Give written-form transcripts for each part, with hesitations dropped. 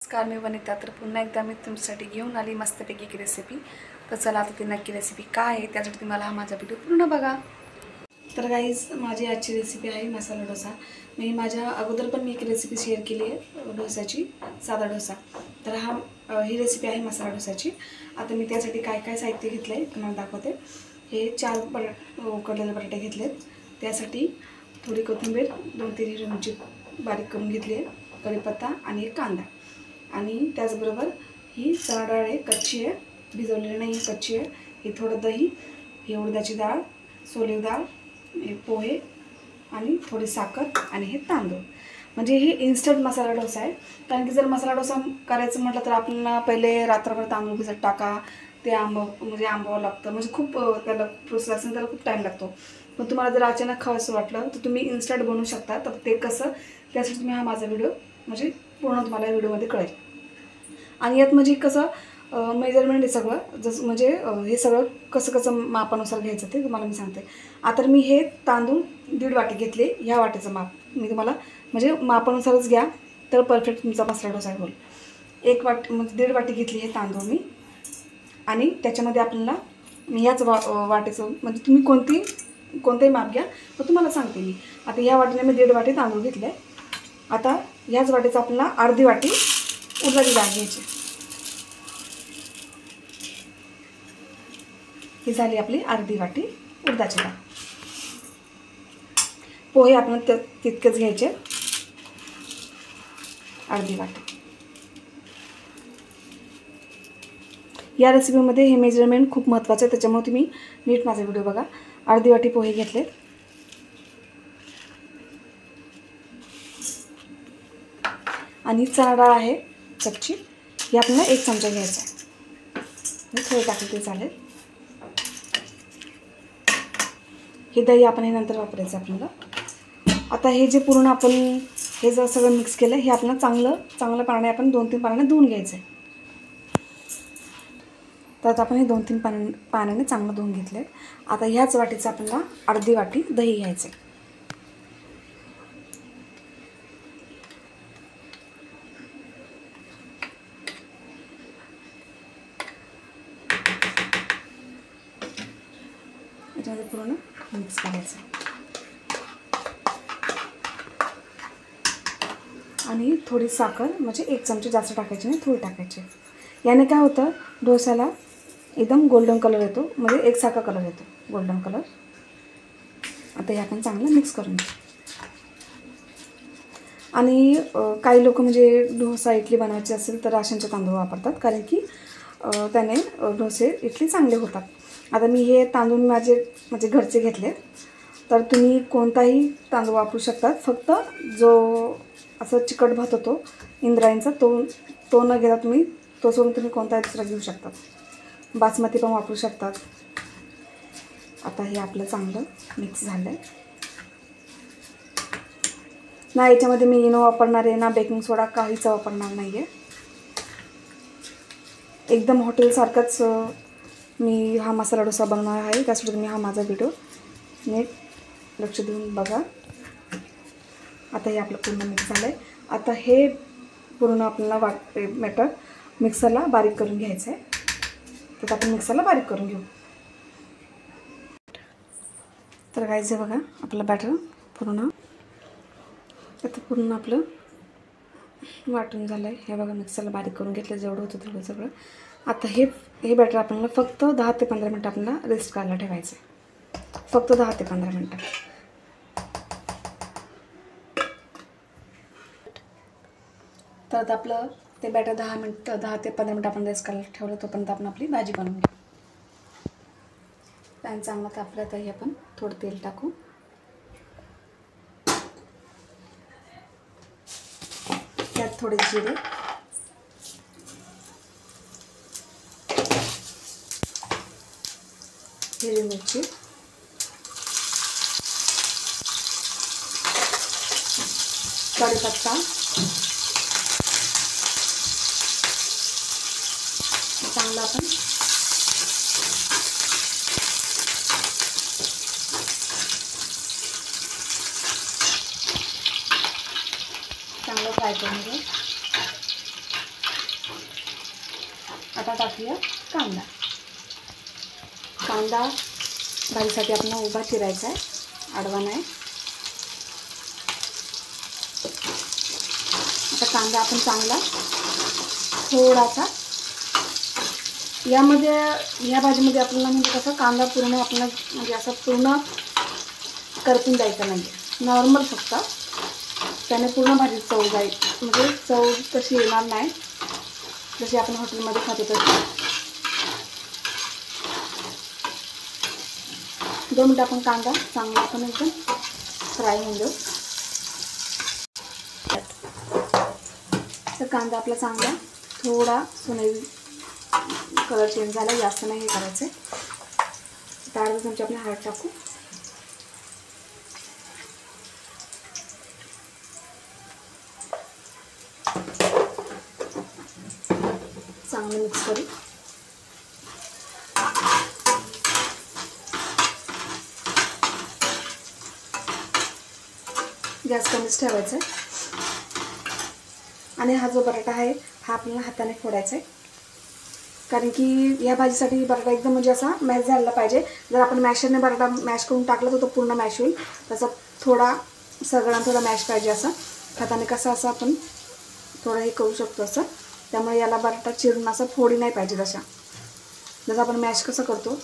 नमस्कार, मी वनिता. तर पुन्हा एकदा मी तुमच्यासाठी घेऊन आली मस्तपैकी एक रेसिपी. तर चला आता ती नक्की रेसिपी काय आहे त्यासाठी तुम्हाला हा माझा व्हिडिओ पूर्ण बघा. तर गाईज, माझी आजची रेसिपी आहे मसाला डोसा. मी माझ्या अगोदर पण मी एक रेसिपी शेअर केली आहे डोस्याची, साधा डोसा. तर ही रेसिपी आहे मसाला डोसाची. आता मी त्यासाठी काय काय साहित्य घेतलं आहे तुम्हाला दाखवते. हे 4 उकडलेले बटाटे घेतलेत. त्यासाठी थोडी कोथिंबीर, 2-3 हिरवी मिरची बारीक करून घेतली आहे, कढीपत्ता आणि एक कांदा. आणि त्याचबरोबर ही चणा डाळ आहे, कच्ची आहे, भिजवलेली नाही, कच्ची आहे. ही थोडं दही, ही उडदाची डाळ, सोली डाळ, हे पोहे आणि थोडी साखर आणि हे तांदूळ. म्हणजे हे इन्स्टंट मसाला डोसा आहे. कारण की जर मसाला डोसा करायचं म्हटलं तर आपल्याला पहिले रात्रभर तांदूळ भिजत टाका, ते आंबवावं लागतं. म्हणजे खूप त्याला प्रोसेस असेल, त्याला खूप टाईम लागतो. पण तुम्हाला जर अचानक खावंसं वाटलं तर तुम्ही इन्स्टंट बनवू शकता. तर ते कसं, त्यासाठी तुम्ही हा माझा व्हिडिओ म्हणजे पूर्ण तुम्हाला व्हिडिओमध्ये कळेल. आणि यात म्हणजे कसं मेजरमेंट आहे सगळं, जसं म्हणजे हे सगळं कसं कसं मापानुसार घ्यायचं ते तुम्हाला मी सांगते. आता मी हे तांदूळ 1.5 वाटी घेतले. ह्या वाटीचं माप मी तुम्हाला म्हणजे मापानुसारच घ्या, तर परफेक्ट तुमचा मसाला डोसा होईल. 1 वाटी म्हणजे 1.5 वाटी घेतली हे तांदूळ मी. आणि त्याच्यामध्ये आपल्याला मी याच वाटीचं म्हणजे तुम्ही कोणतेही माप घ्या, तर तुम्हाला सांगते मी. आता ह्या वाटीने मी 1.5 वाटी तांदूळ घेतले. आता ह्याच वाटीचं आपल्याला अर्धी वाटी उडदाची डाळ घ्यायची. ही झाली आपली अर्धी वाटी उडदाची डाळ. पोहे आपण तितकेच घ्यायचे, अर्धी वाटी. या रेसिपीमध्ये हे मेजरमेंट खूप महत्त्वाचं आहे, त्याच्यामुळे तुम्ही नीट माझा व्हिडिओ बघा. अर्धी वाटी पोहे घेतले. आणि चणा डाळ आहे कच्ची, ही आपल्याला 1 चमचा घ्यायचा आहे. थोडं टाकलं तरी चालेल. हे दही आपण हे नंतर वापरायचं आपल्याला. आता हे जे पूर्ण आपण हे जर सगळं मिक्स केलं, हे आपल्याला चांगलं पाण्याने आपण 2-3 पाण्याने धुवून घ्यायचं आहे. तर आता आपण हे 2-3 पाण्याने चांगलं धुवून घेतलं. आता ह्याच वाटीचं आपल्याला अर्धी वाटी दही घ्यायचं आहे. याच्यामध्ये पूर्ण मिक्स करायचं. आणि थोडी साखर, म्हणजे 1 चमचा जास्त टाकायची नाही, थोडी टाकायची. याने काय होतं, डोस्याला एकदम गोल्डन कलर येतो, म्हणजे एकसारखा कलर येतो, गोल्डन कलर. आता हे आपण चांगलं मिक्स करून घेऊ. आणि काही लोक म्हणजे डोसा इडली बनवायची असेल तर राशनचे तांदूळ वापरतात, कारण की त्याने डोसे इडली चांगले होतात. आता मी हे तांदूळ माझे म्हणजे घरचे घेतले. तर तुम्ही कोणताही तांदूळ वापरू शकतात. फक्त जो असं चिकट भात होतो इंद्रायणीचा, तो न घेता तुम्ही तो सोडून तुम्ही कोणताही दुसरा घेऊ शकतात. बासमती पण वापरू शकतात. आता हे आपलं चांगलं मिक्स झालं आहे. ना याच्यामध्ये मी इनो वापरणार आहे, ना बेकिंग सोडा, काहीच वापरणार नाही आहे. एकदम हॉटेलसारखाच मी हा मसाला डोसा बनवणार आहे. त्यासाठी तुम्ही हा माझा व्हिडिओ नीट लक्ष देऊन बघा. आता हे आपलं पूर्ण मिक्स झालं आहे. आता हे पूर्ण आपल्याला बॅटर मिक्सरला बारीक करून घ्यायचं आहे. तर आपण मिक्सरला बारीक करून घेऊ. तर गाईज, हे बघा आपलं बॅटर पूर्ण आपलं वाटून झालं आहे. हे बघा मिक्सरला बारीक करून घेतलं, जेवढं होतं तेवढं सगळं. आता हे बॅटर आपल्याला फक्त 10 ते 15 मिनटं आपल्याला रेस्ट करायला ठेवायचं आहे. फक्त 10 ते 15 मिनटं. तर आता आपलं ते बॅटर 10 ते 15 मिनटं आपण रेस्ट करायला ठेवलं. तोपर्यंत आपण आपली भाजी बनवून घेऊ. पॅन चांगला तापला तरी आपण थोडं तेल टाकू. त्यात थोडे जिरे, हिरवी मिरची, कढीपत्ता, चांगला आपण चांगलं फ्राय करून घेऊ. आता टाकूया कांदा. कांदा भाजीसाठी आपल्याला उभा चिरायचा आहे, आडवा नाही. आता कांदा आपण चांगला थोडासा यामध्ये या भाजीमध्ये आपल्याला म्हणजे कसं कांदा पूर्ण आपल्याला म्हणजे असं पूर्ण करपून द्यायचा नाही, नॉर्मल फक्त. त्याने पूर्ण भाजी चव जाईल, म्हणजे चव तशी येणार नाही जशी आपण हॉटेलमध्ये खातो तशी. 2 मिनिटं आपण कांदा चांगला आपण एकदम फ्राय होऊन देऊ. तर कांदा आपला चांगला थोडा सोनेरी कलर चेंज झाला, जास्त नाही हे करायचं. तर अर्धा चमचा आपण हळद टाकू. चांगलं मिक्स करू. गॅस कमीच ठेवायचा आहे. आणि हा जो बटाटा आहे हा आपल्याला हाताने फोडायचा आहे, कारण की या भाजीसाठी बटाटा एकदम म्हणजे असा मॅश झाला पाहिजे. जर आपण मॅशरने बटाटा मॅश करून टाकला तर तो पूर्ण मॅश होईल. त्याचा थोडा सगळा थोडा मॅश पाहिजे. असं हाताने कसं असं आपण थोडं हे करू शकतो असं. त्यामुळे याला बटाटा चिरून असं फोडी नाही पाहिजे. जसं आपण मॅश कसं करतो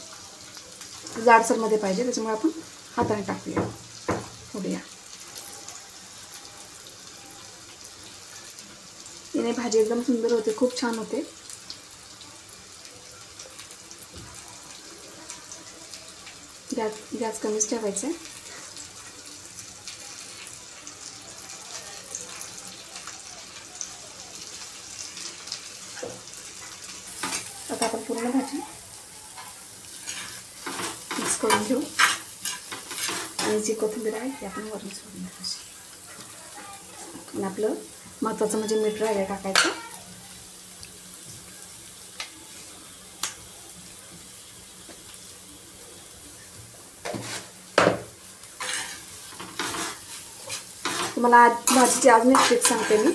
जाडसरमध्ये पाहिजे, त्याच्यामुळे आपण हाताने टाकूया, फोडूया. याने भाजी एकदम सुंदर होते, खूप छान होते. गॅस कमीच ठेवायचा आहे. आता आपण पूर्ण भाजी मिक्स करून घेऊ आणि जी कोथिंबीर आहे ती आपण वरून सोडून देऊ. आणि आपलं महत्त्वाचं म्हणजे मीठ राहिलं टाकायचं. तुम्हाला आज भाजीची अजून एक ट्रिक सांगते मी.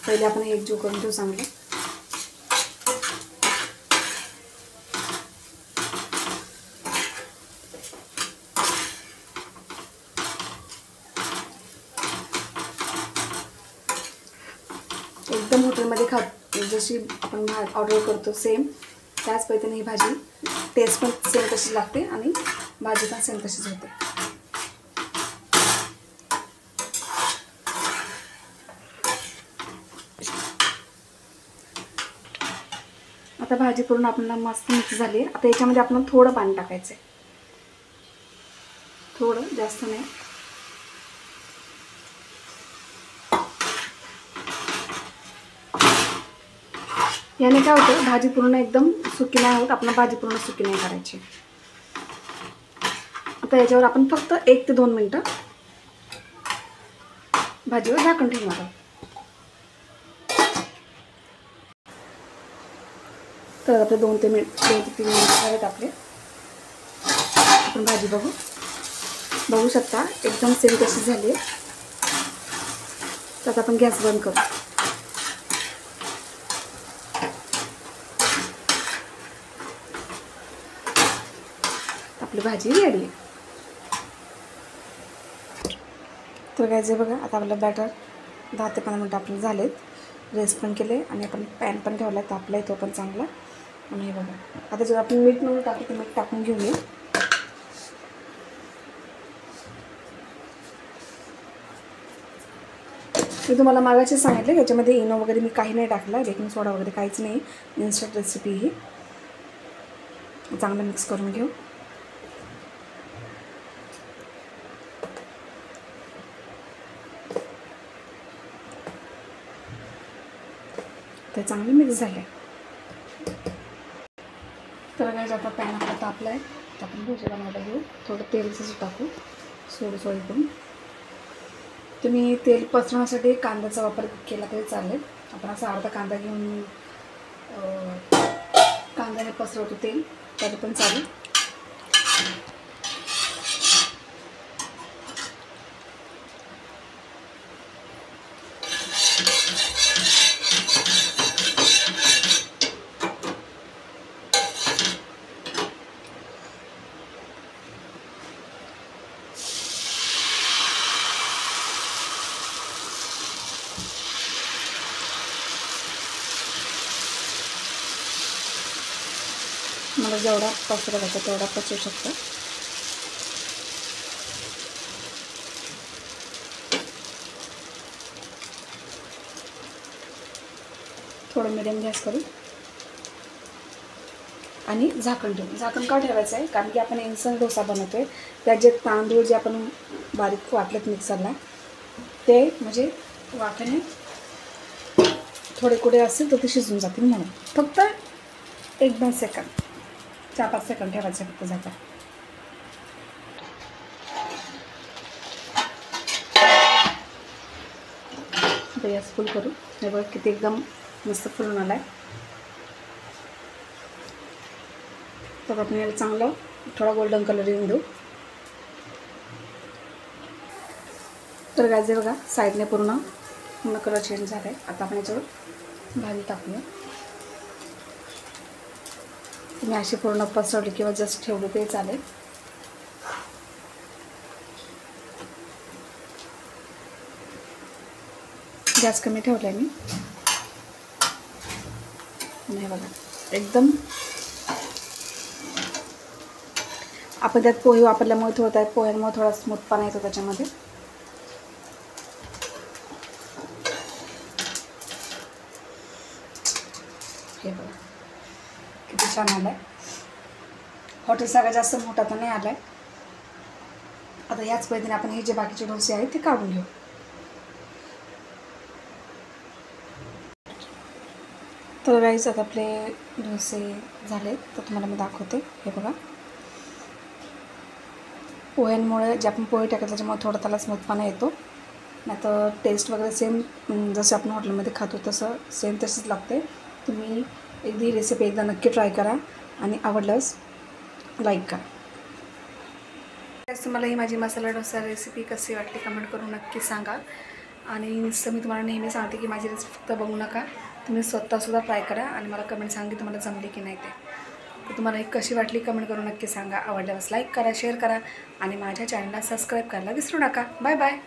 पहिले आपण एक जीव करून घेऊ चांगलं. एकदम हॉटेलमध्ये जशी आपण ऑर्डर करतो सेम त्याच पद्धतीने ही भाजी टेस्ट पण सेम तशी लागते आणि भाजी पण सेम तशीच होते. आता भाजी पूर्ण आपल्याला मस्त मिक्स झाली. आता याच्यामध्ये आपण थोडं पाणी टाकायचं आहे, थोडं, जास्त नाही. याने काय होतं भाजी पूर्ण एकदम सुकी नाही होत. आपण भाजी पूर्ण सुकी नाही करायची. आता याच्यावर आपण फक्त 1 ते 2 मिनिटं भाजीवर झाकण ठेवणार आहोत. तर आपले 2 ते 3 मिनिट आहेत आपले. आपण भाजी बघू शकता एकदम सेम कशी झाली आहे. तर आता आपण गॅस बंद करू. आपली भाजी रेडी आहे. तर काय जे बघा आता आपलं बॅटर 10 ते 15 मिनिटं आपले झालेत. रेस्ट पण केले आणि आपण पॅन पण ठेवला तापला आहे तो पण चांगला. आणि हे बघा आता जर आपण मीठ म्हणून टाकू तर मीठ टाकून घेऊया. मी तुम्हाला मागाशी सांगितलं याच्यामध्ये इनो वगैरे मी काही नाही टाकला, बेकिंग सोडा वगैरे काहीच नाही. इन्स्टंट रेसिपी ही. चांगलं मिक्स करून घेऊ. ते चांगले मिक्स झाले. तर काय आता पॅन आपला तापला आहे तर आपण भजी बनवायला घेऊ. थोडं तेलच टाकू सोडू करून. तुम्ही तेल पसरवण्यासाठी कांद्याचा वापर केला तरी चालेल. आपण असा अर्धा कांदा घेऊन कांद्याने पसरवतो तेल तरी पण चालेल. मला जेवढा पॉसिबल होतं तेवढा पचवू शकतो. थोडं मिडियम गॅस करू आणि झाकण ठेवू. झाकण का ठेवायचं आहे, कारण की आपण इन्स्टंट डोसा बनवतो आहे. त्यात जे तांदूळ जे आपण बारीक वाटलेत मिक्सरला, ते म्हणजे वाफेने थोडे कुडे असतील तर ते शिजून जातील. म्हणून फक्त 1-2 सेकंद, 4-5 सेकंद ठेवायचं फक्त झाकण. आता गॅस फुल करू. हे बघ किती एकदम मस्त फुलून आला आहे. तर आपण याला चांगलं थोडा गोल्डन कलर येऊन देऊ. तर गाजर बघा साईडने पूर्ण कलर चेंज झाला आहे. आता आपण याच्यावर भाजी टाकूया. तुम्ही अशी पूर्ण पसरवली किंवा जस्ट ठेवली तरी चालेल. गॅस कमी ठेवला आहे मी. नाही बघा एकदम आपण त्यात पोहे वापरल्यामुळे थोडं पोह्यांमुळे थोडा स्मूथपणा येतो त्याच्यामध्ये. हे बघा किती छान आलं आहे. हॉटेलसारखा जास्त मोठा तर नाही आला आहे. आता याच पद्धतीने आपण हे जे बाकीचे डोसे आहेत ते काढून घेऊ. तर गाईस आता आपले डोसे झाले तर तुम्हाला मी दाखवते. हे बघा पोह्यांमुळे जे आपण पोहे टाकतो त्याच्यामुळे थोडा त्याला स्मूथपणा येतो. नाही तर टेस्ट वगैरे सेम जसं आपण हॉटेलमध्ये खातो तसं सेम तसंच लागते. तुम्ही ही रेसिपी एकदा नक्की ट्राय करा आणि आवडल्यास लाईक करा. मला ही माझी मसाला डोसा रेसिपी कशी वाटली कमेंट करून नक्की सांगा. आणि जसं मी तुम्हाला नेहमी सांगते की माझी रेसिपी फक्त बघू नका, तुम्ही स्वतःसुद्धा ट्राय करा आणि मला कमेंट सांगा की तुम्हाला जमली की नाही ते. तर तुम्हाला ही कशी वाटली कमेंट करून नक्की सांगा. आवडल्यास लाईक करा, शेअर करा आणि माझ्या चॅनलला सबस्क्राईब करायला विसरू नका. Bye bye.